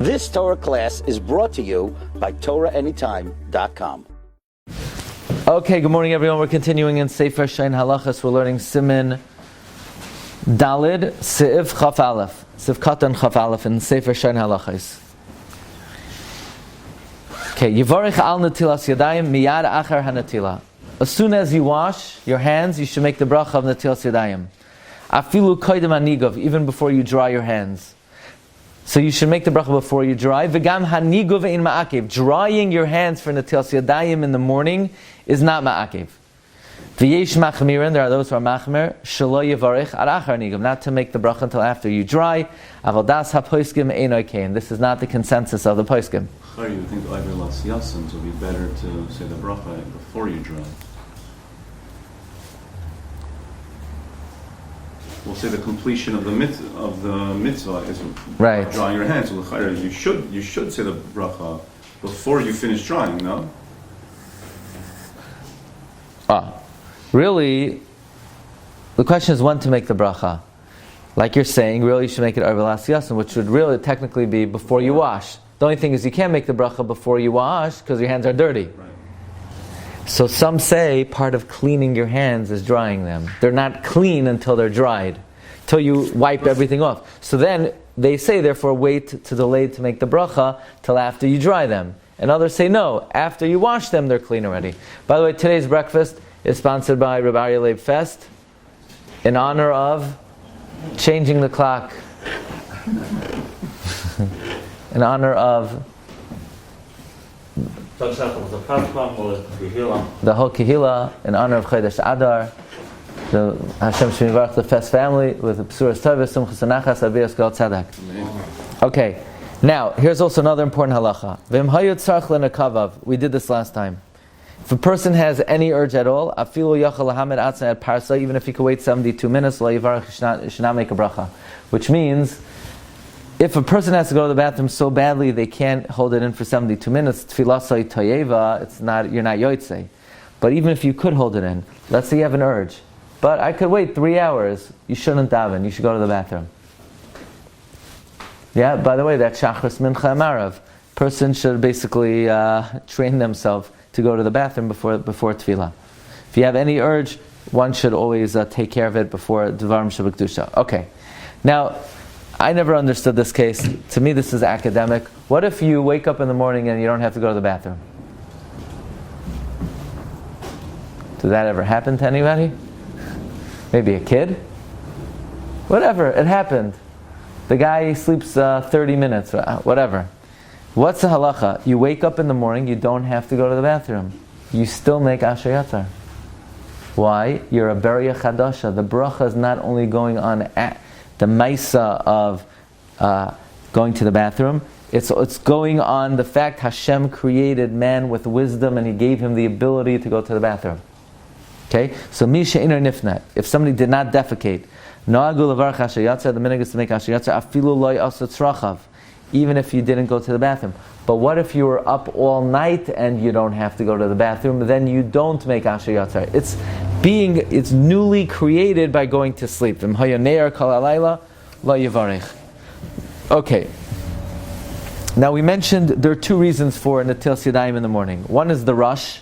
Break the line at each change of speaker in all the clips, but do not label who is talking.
This Torah class is brought to you by TorahAnytime.com.
Okay, good morning everyone. We're continuing in Seif Halachos. We're learning Siman Dalid, Seif Chaf Aleph. Seif Katan Chaf Aleph in Seif Halachos. Okay, Yivarich al Netilas Yadayim miyad achar hanetila. As soon as you wash your hands, you should make the bracha of Netilas Yadayim. Afilu koydem hanigov, even before you dry your hands. So you should make the bracha before you dry. V'gam hanigov ein ma'akev. Drying your hands for Netilas Yadayim in the morning is not ma'akev. V'yesh machmirin, there are those who are machmir, shelo yivarich ad achar hanigov, not to make the bracha until after you dry. Aval das ha-poskim ein oikein. This is not the consensus of the poskim.
How do you think Iver Las Yasins would be better to say the bracha before you dry? We'll say the completion of the mitzvah is
right.
Drying your hands. So you should say the bracha before you finish drying, no?
Really, the question is when to make the bracha. Like you're saying, really you should make it Iver Las Yasin, which would really technically be before you wash. The only thing is you can't make the bracha before you wash because your hands are dirty.
Right. So
some say part of cleaning your hands is drying them. They're not clean until they're dried, until you wipe everything off. So then they say, therefore, wait to delay to make the bracha till after you dry them. And others say, no, after you wash them, they're clean already. By the way, today's breakfast is sponsored by Rabbi Leib Fest in honor of changing the clock. In honor of the whole Kehila, in honor of Chodesh Adar, the Hashem Shemivarach, the Fest family, with the Psuras Tovas, Simchas Anachas, Aviyas Gal Tzedek. Okay, now, here's also another important halacha. V'im hayot tzarich lenakavav. We did this last time. If a person has any urge at all, afilu yachal lahamed atzna at Parsha, even if he could wait 72 minutes, la yivarach, he should not make a bracha. Which means, if a person has to go to the bathroom so badly they can't hold it in for 72 minutes, tfilasai toyeva, you're not yotzei. But even if you could hold it in, let's say you have an urge, but I could wait 3 hours, you shouldn't daven, you should go to the bathroom. Yeah, by the way, that Shachris mincha amarav. Person should basically train themselves to go to the bathroom before tefillah. If you have any urge, one should always take care of it before dvarim shabakdusha. Okay, now, I never understood this case. To me, this is academic. What if you wake up in the morning and you don't have to go to the bathroom? Did that ever happen to anybody? Maybe a kid? Whatever, it happened. The guy sleeps 30 minutes, whatever. What's the halacha? You wake up in the morning, you don't have to go to the bathroom. You still make Asher Yatzar. Why? You're a Beria Chadasha. The bracha is not only going on at the maisa of going to the bathroom, it's going on the fact Hashem created man with wisdom and He gave him the ability to go to the bathroom. Okay? So, Misha Iner Nifnat, if somebody did not defecate, No'agu levarach Asher Yatzar, the minhag is to make Asher Yatzar, afilu loy asa tzrachav, even if you didn't go to the bathroom. But what if you were up all night and you don't have to go to the bathroom? Then you don't make Asher Yatzar. It's newly created by going to sleep. Okay. Now we mentioned there are two reasons for Netilas Yadayim in the morning. One is the rush.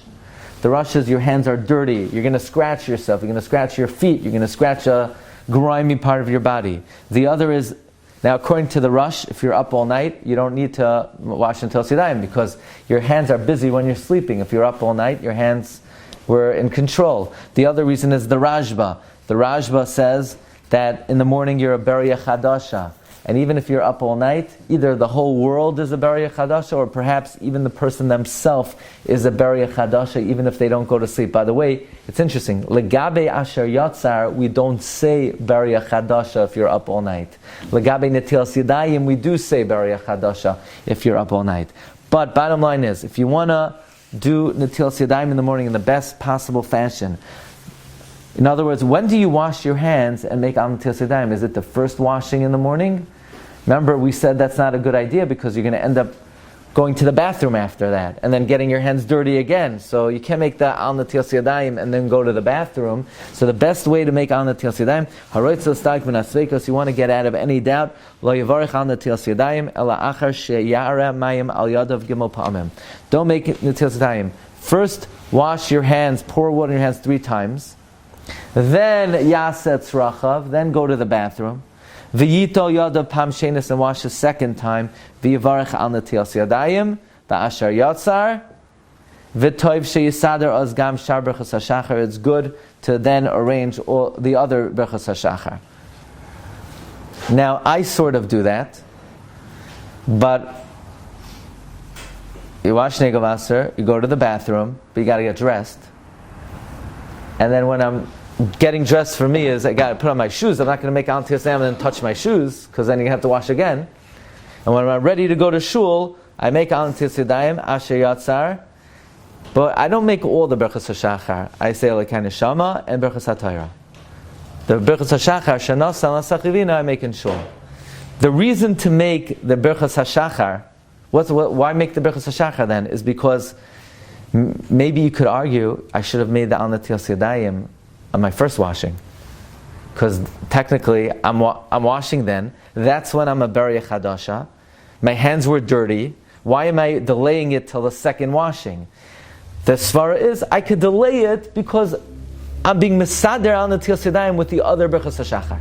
The rush is your hands are dirty. You're going to scratch yourself. You're going to scratch your feet. You're going to scratch a grimy part of your body. The other is, now according to the rush, if you're up all night, you don't need to wash Netilas Yadayim because your hands are busy when you're sleeping. If you're up all night, your hands were in control. The other reason is the Rashba. The Rashba says that in the morning you're a Beria Chadasha. And even if you're up all night, either the whole world is a Beria Chadasha, or perhaps even the person themselves is a Beria Chadasha, even if they don't go to sleep. By the way, it's interesting. Legabe Asher Yatzar, we don't say Beria Chadasha if you're up all night. Legabe Netilas Yadayim, we do say Beria Chadasha if you're up all night. But bottom line is, if you want to do Netilas Yadayim in the morning in the best possible fashion, in other words, when do you wash your hands and make Al Netilas Yadayim? Is it the first washing in the morning? Remember, we said that's not a good idea because you're going to end up going to the bathroom after that, and then getting your hands dirty again. So you can't make the al netilas yadayim and then go to the bathroom. So the best way to make al netilas yadayim, haroitz l'stak min asveikos, you want to get out of any doubt, lo yavarich al netilas yadayim, ela achar sheyara mayim al yadav gimel pa'amim. Don't make netilas yadayim. First, wash your hands, pour water in your hands 3 times. Then yasetz rachav, then go to the bathroom. V'yito yadav pam shenis, and wash the second time. V'yivarech al netilas yadayim, v'asher yatzar. V'toiv sheyisader az gam shar berachas hashachar. It's good to then arrange all the other berachas hashachar. Now, I sort of do that, but you wash negel vaser, you go to the bathroom, but you got to get dressed. And then when I'm getting dressed for me is I got to put on my shoes. I'm not going to make al netilas yadayim and then touch my shoes, because then you have to wash again. And when I'm ready to go to shul, I make al netilas yadayim, asher yatzar. But I don't make all the berachas hashachar. I say Elokai neshama and berachas haTorah. The berachas hashachar, shanos al nasachivina, I make in shul. The reason to make the berachas hashachar, why make the berachas hashachar then, is because maybe you could argue I should have made the al netilas yadayim on my first washing, because technically I'm washing then. That's when I'm a Bariya Chadasha. My hands were dirty. Why am I delaying it till the second washing? The svara is I could delay it because I'm being mesader al netilas yadayim with the other berachas hashachar.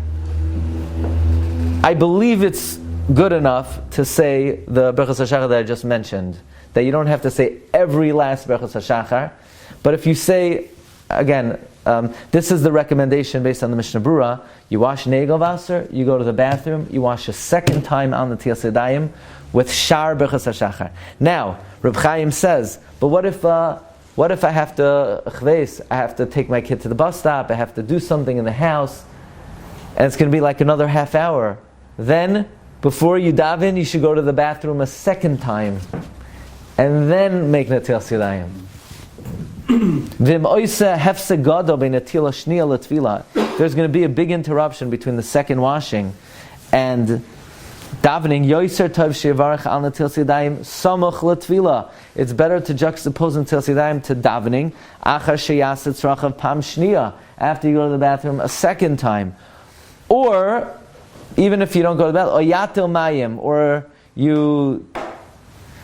I believe it's good enough to say the berachas hashachar that I just mentioned, that you don't have to say every last berachas hashachar. But if you say, again, this is the recommendation based on the Mishnah Brura. You wash negel vaser, you go to the bathroom, you wash a second time al netilas yadayim with shar berachas hashachar. Now, Reb Chaim says, but what if I have to chveis? I have to take my kid to the bus stop. I have to do something in the house, and it's going to be like another half hour. Then, before you daven, you should go to the bathroom a second time, and then make netilas yadayim. There's going to be a big interruption between the second washing and davening. It's better to juxtapose netilas yadayim to davening. After you go to the bathroom a second time. Or, even if you don't go to the bathroom, or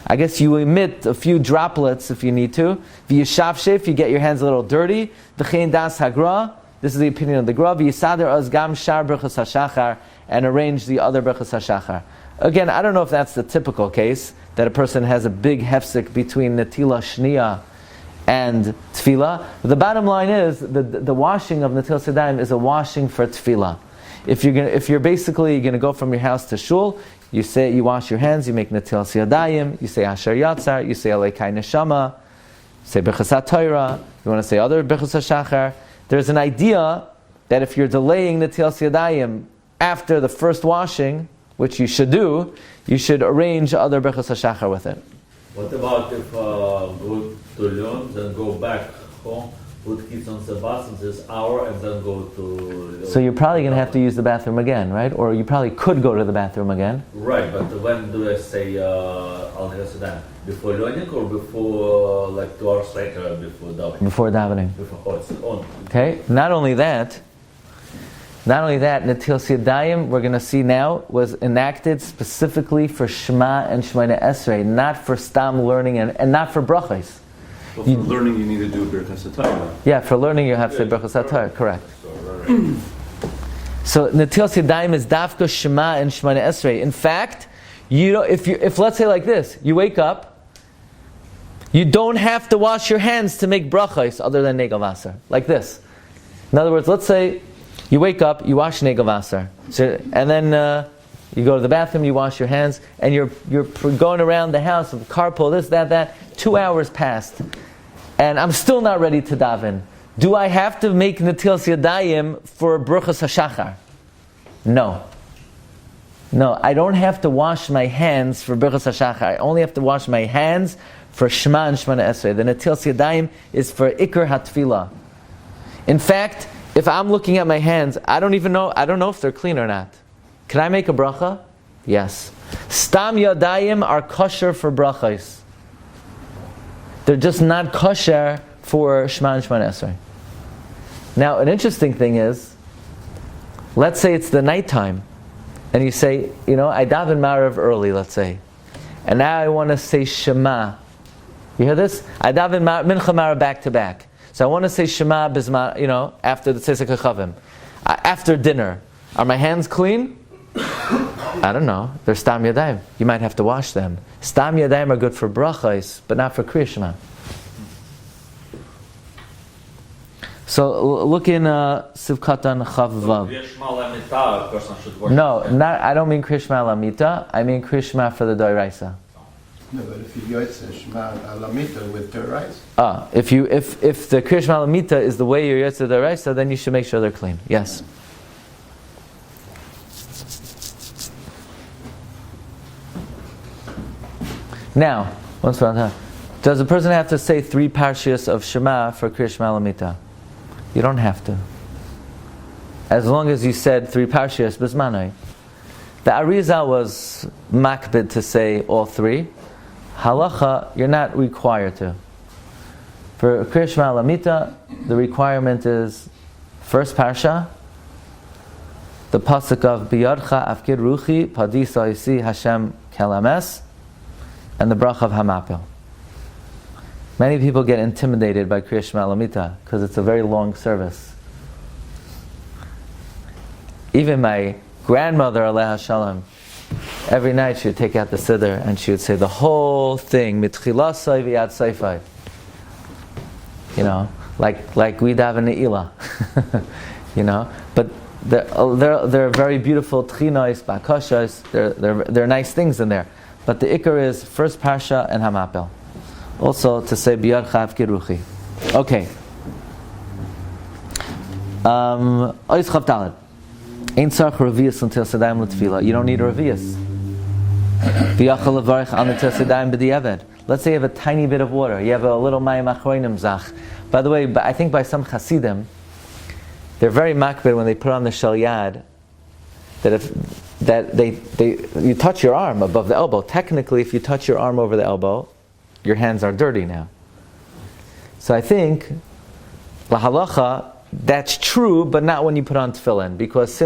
I guess you emit a few droplets if you need to. V'yishavshef, you get your hands a little dirty. V'chein das hagra, this is the opinion of the Gra. V'yisader az gam shar berachas hashachar, and arrange the other berachas hashachar. Again, I don't know if that's the typical case, that a person has a big hefsek between netila shniya and tefillah. But the bottom line is, the washing of netilas yadayim is a washing for tefillah. If you're basically going to go from your house to shul, you wash your hands, you make netilas yadayim, you say asher yatzar, you say Elokai neshama, you say berachas haTorah, you want to say other berachas hashachar. There's an idea that if you're delaying netilas yadayim after the first washing, which you should do, you should arrange other berachas hashachar with it.
What about if go to learn, then go back home, put kids on the bus in this hour, and then go to...
So you're probably going to have to use the bathroom again, right? Or you probably could go to the bathroom again.
Right, but when do I say al netilas yadayim? Before learning or before, 2 hours later, before davening?
Before davening.
Before, it's on.
Okay, not only that, Netilas Yadayim, we're going to see now, was enacted specifically for Shema and Shemoneh Esrei, not for Stam learning and not for brachos.
Well, for learning, you need to do Birkas HaTorah.
Yeah, for learning, you have to say Birkas HaTorah, correct. So Netilas Yadayim is Dafka Shema and Shemoneh Esrei. In fact, if let's say like this, you wake up, you don't have to wash your hands to make brachos other than negel vaser, like this. In other words, let's say you wake up, you wash negel vaser, and then you go to the bathroom, you wash your hands, and you're going around the house with carpool, this, that. 2 hours passed, and I'm still not ready to daven. Do I have to make Netilas Yadayim for Berachas HaShachar? No, I don't have to wash my hands for Berachas HaShachar. I only have to wash my hands for Shema and Shemoneh Esrei. The Netilas Yadayim is for Iker HaTfilah. In fact, if I'm looking at my hands, I don't know if they're clean or not. Can I make a bracha? Yes. Stam Yadayim are kosher for brachos. They're just not kosher for Shema and Shemona Esrei. Now, an interesting thing is, let's say it's the nighttime, and you say, I daven Marav early, let's say, and now I want to say Shema. You hear this? I daven Mincha Marav back to back. So I want to say Shema Bizman, after the Tzesek HaChavim. After dinner. Are my hands clean? I don't know. They're Stam Yadayim. You might have to wash them. Stam Yadayim are good for brachos, but not for Kriya Shema. So look in Sivkatan Chav Vav. No, I don't mean Kriya Shema Lamita. I mean Kriya Shema for the Doiraisa.
No, but if you yotze Shema Alamita with Doiraisa.
If the Kriya Shema Lamita is the way you're yotze Doiraisa, then you should make sure they're clean. Yes. Now, once upon a time, does a person have to say 3 parshias of Shema for Kriya Shema Lamita? You don't have to. As long as you said 3 parshias bismanai. The Arizal was makbid to say all 3. Halacha, you're not required to. For Kriya Shema Lamita, the requirement is first parsha, the pasuk of Biyadcha Afkid Ruchi Padisa Isi Hashem Kelames, and the bracha of Hamapil. Many people get intimidated by Kriya Shema Lamita because it's a very long service. Even my grandmother, Aleha Shalom, every night she would take out the siddur and she would say the whole thing, mitchilasai v'yad seifai. Like we daven Ne'ilah. But there are very beautiful tchinos, bakashas. There are nice things in there. But the ikar is first parsha and hamapel. Also to say biyad chav kiruchi. Okay. Ois chav daled. Ein tzarich revius until sedayim l'tefila. You don't need a revius. V'yachal levarich on the sedayim b'diavad. Let's say you have a tiny bit of water. You have a little mayim achroinim zach. By the way, I think by some chasidim, they're very makbid when they put on the shel yad that you touch your arm above the elbow. Technically, if you touch your arm over the elbow, your hands are dirty now. So I think la halacha, that's true, but not when you put on tefillin, because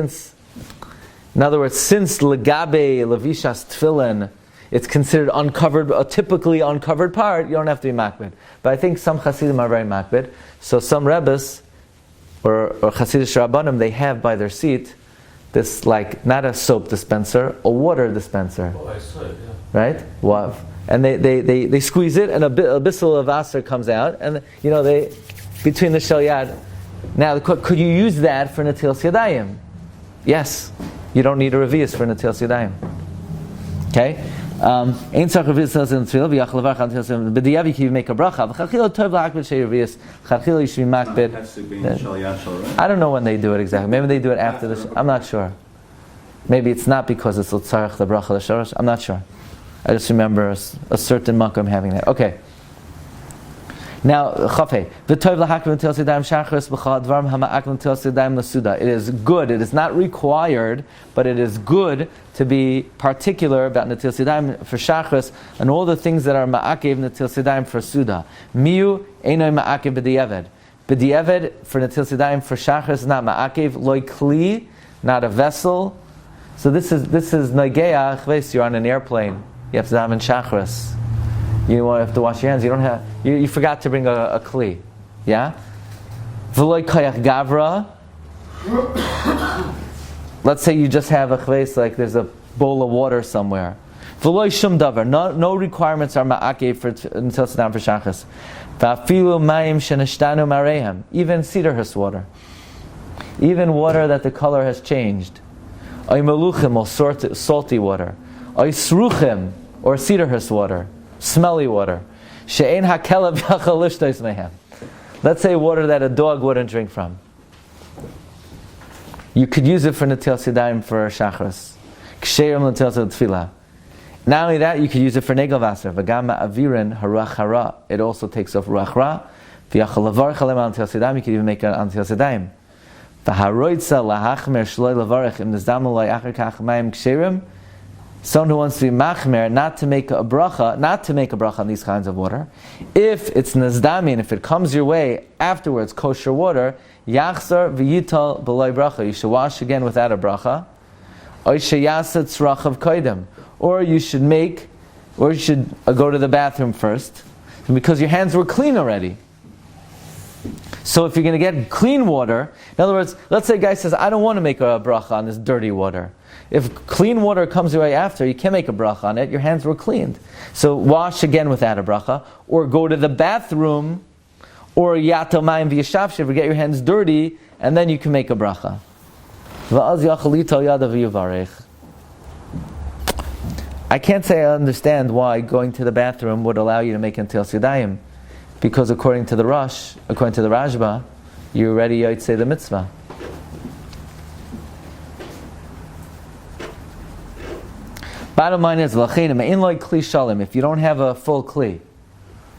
in other words, since legabe levishas tefillin, it's considered uncovered, a typically uncovered part, you don't have to be makbid. But I think some chasidim are very makbid. So some rebbes or chasidish rabbanim, they have by their seat this, like, not a soap dispenser, a water dispenser.
Oh, I saw it, yeah.
Right? Wav. And they squeeze it, and a bissel of aser comes out, and they between the shel yad. Now, could you use that for Netilas Yadayim? Yes. You don't need a revius for Netilas Yadayim. Okay? Ein tzarich revius in tefillah v'yachal levarach on Netilas Yadayim. B'diyavi you make a bracha. V'chachila tov la'akbid shei revius. Chachila you should be makbid. I don't know when they do it exactly. Maybe they do it after the. I'm not sure. Maybe it's not because it's l'tzarich the bracha l'shorosh. I'm not sure. I just remember a certain makom having that. Okay. Now, chafei v'tov lahakim Netilas Yadayim Shachris b'chal dvarim hama'akim Netilas Yadayim l'suda. It is good. It is not required, but it is good to be particular about Netilas Yadayim for Shachris and all the things that are ma'akev Netilas Yadayim for suda. Miu einoi ma'akev b'diavad. B'diavad for Netilas Yadayim for Shachris is not ma'akev loy kli, not a vessel. So this is nageya chves. You're on an airplane. You have to daven Shachris. You have to wash your hands. You don't have. You forgot to bring a kli, yeah. V'loy kayach gavra. Let's say you just have a chves, like there's a bowl of water somewhere. V'loy shum davar. No requirements are ma'akev for until sedam for shachas. V'afilu mayim sheneshtanu marehem. Even cedar hus water. Even water that the color has changed. Oy meluchim, or salty water. Oy sruchim, or cedar hus water. Smelly water. She'ein hakelav yachal lishtos mehem. Let's say water that a dog wouldn't drink from. You could use it for Netilas Yadayim for Shachris. Ksherim Netilas Tefillah. Not only that, you could use it for Negel Vaser. V'gam avirin harach hara. It also takes off ruach ra. V'yachal lavarech alem al Netilas Yadayim. You could even make it on Netilas Yadayim. V'haroitza lahachmer shloi lavarech im nizdam lo acher kach mayim ksherim. someone who wants to be machmer, not to make a bracha on these kinds of water. If it's nazdamin, if it comes your way afterwards, kosher water, yachzar v'yital b'loy bracha. You should wash again without a bracha. Or you should go to the bathroom first, because your hands were clean already. So if you're going to get clean water, in other words, let's say a guy says, I don't want to make a bracha on this dirty water. If clean water comes your way after, you can't make a bracha on it, your hands were cleaned. So wash again without a bracha, or go to the bathroom, or yato mayim v'yashavshev, get your hands dirty, and then you can make a bracha. I can't say I understand why going to the bathroom would allow you to make Netilas Yadayim, because according to the Rashba, you're already Yotzei the mitzvah. Bottom line is, if you don't have a full kli,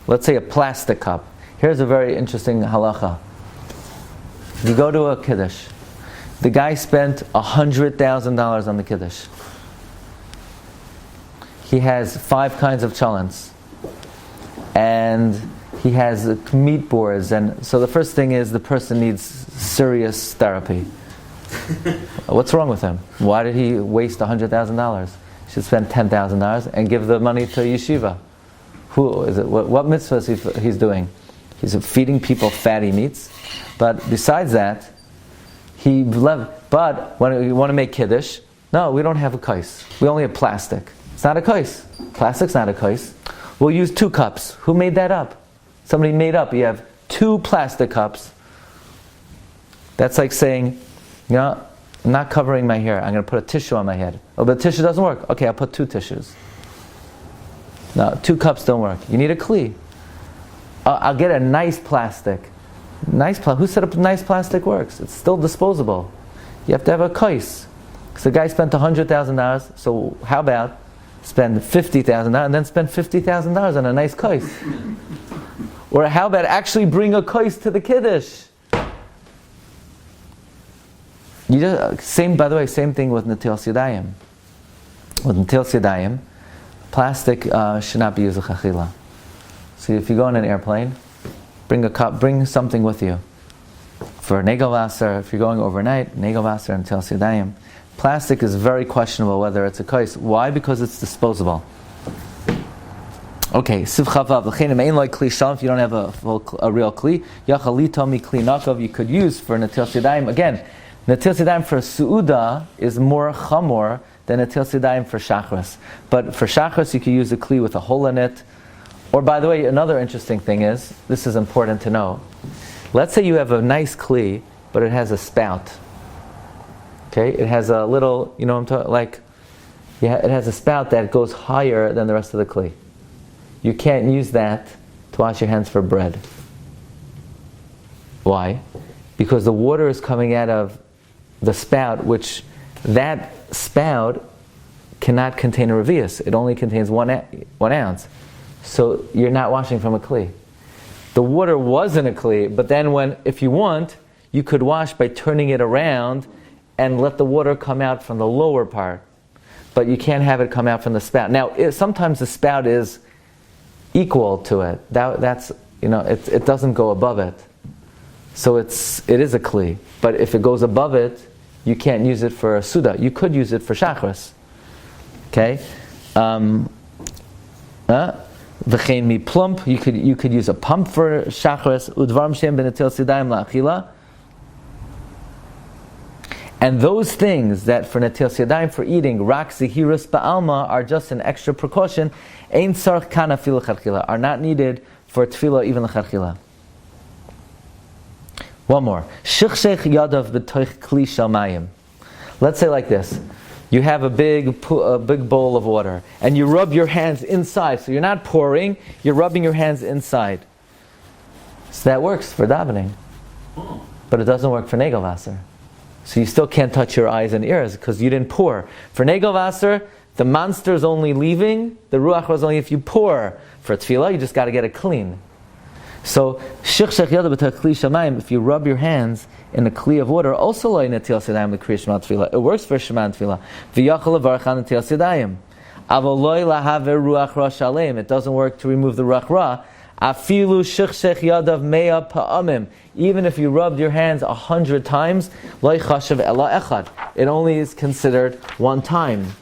let's say a plastic cup. Here's a very interesting halacha. You go to a kiddush. The guy spent $100,000 on the kiddush. He has 5 kinds of chalents, and he has meat boards, and so the first thing is the person needs serious therapy. What's wrong with him? Why did he waste $100,000? He should spend $10,000 and give the money to yeshiva. Who is it? What mitzvah is he's doing? He's feeding people fatty meats. But besides that, but when you want to make kiddush, no, we don't have a kais. We only have plastic. It's not a kais. Plastic's not a kais. We'll use 2 cups. Who made that up? Somebody made up. You have 2 plastic cups. That's like saying, I'm not covering my hair. I'm going to put a tissue on my head. Oh, but the tissue doesn't work. Okay, I'll put 2 tissues. No, 2 cups don't work. You need a kli. I'll get a nice plastic. Who said a nice plastic works? It's still disposable. You have to have a kais. So the guy spent $100,000. So how about spend $50,000 and then spend $50,000 on a nice kais? Or how about actually bring a kais to the kiddush? By the way, same thing with Netilas Yadayim. With Netilas Yadayim, plastic should not be used with chachila. So if you go on an airplane, bring a cup, bring something with you. For Negel Wasser, if you're going overnight, Negel Wasser and Netilas Yadayim. Plastic is very questionable whether it's a kais. Why? Because it's disposable. Okay, Siv Chavav, if you don't have a real kli, Yachalitomi kli nakav, you could use for Netilas Yadayim. Again, Netilas Yadayim for Su'uda is more chamor than Netilas Yadayim for Shachris. But for Shachris, you could use a kli with a hole in it. Or by the way, another interesting thing is, this is important to know. Let's say you have a nice kli, but it has a spout. Okay, it has a little, it has a spout that goes higher than the rest of the kli. You can't use that to wash your hands for bread. Why? Because the water is coming out of the spout, which that spout cannot contain a revius. It only contains 1 ounce. So you're not washing from a kli. The water was in a kli, but then if you want, you could wash by turning it around and let the water come out from the lower part. But you can't have it come out from the spout. Now, sometimes the spout is equal to it. It doesn't go above it. So it is a kli. But if it goes above it, you can't use it for a suda. You could use it for shachris. Okay? V'chein mi plump. You could use a pump for shachris. Udvarm shem b'netilas yadayim la'achila. And those things that for Netilas Yadayim, for eating, rak zehirus ba'alma, are just an extra precaution, ein tzarich kana afilu l'chadchila, are not needed for tefillah even l'chadchila. One more. Shichshech yadav b'toich kli shel mayim. Let's say like this. You have a big bowl of water, and you rub your hands inside. So you're not pouring, you're rubbing your hands inside. So that works for davening. But it doesn't work for Negel Wasser. So you still can't touch your eyes and ears because you didn't pour. For Negel Wasser, the monster is only leaving, the ruach was only if you pour. For tefillah, you just got to get it clean. So, if you rub your hands in a kli of water, also it works for Shema Tefillah. Avoloi lahaver ruach ra shalem. It doesn't work to remove the ruach ra. Afilu shichshech yadav mea pa'amim. Even if you rubbed your hands 100 times, lo chashav ela echad. It only is considered one time.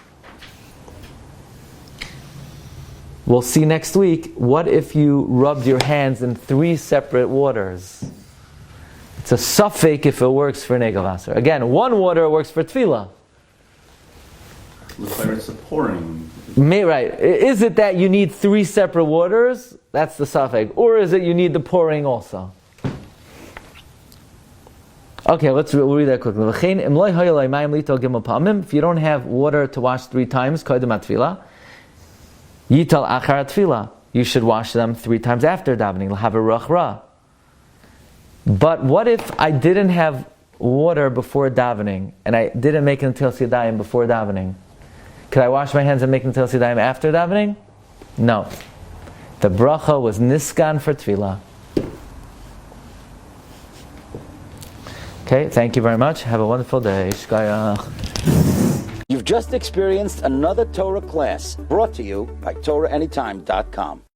We'll see next week, what if you rubbed your hands in 3 separate waters? It's a suffix if it works for Negel Vaser. Again, one water works for Tefillah.
Looks like it's a pouring.
Right. Is it that you need 3 separate waters? That's the suffix. Or is it you need the pouring also? Okay, we'll read that quickly. If you don't have water to wash 3 times, Yital achar tefillah. You should wash them 3 times after davening. Have a ruach ra. But what if I didn't have water before davening and I didn't make Netilas Yadayim before davening? Could I wash my hands and make Netilas Yadayim after davening? No. The bracha was niskan for tefillah. Okay, thank you very much. Have a wonderful day. Shkayach.
You've just experienced another Torah class brought to you by TorahAnytime.com.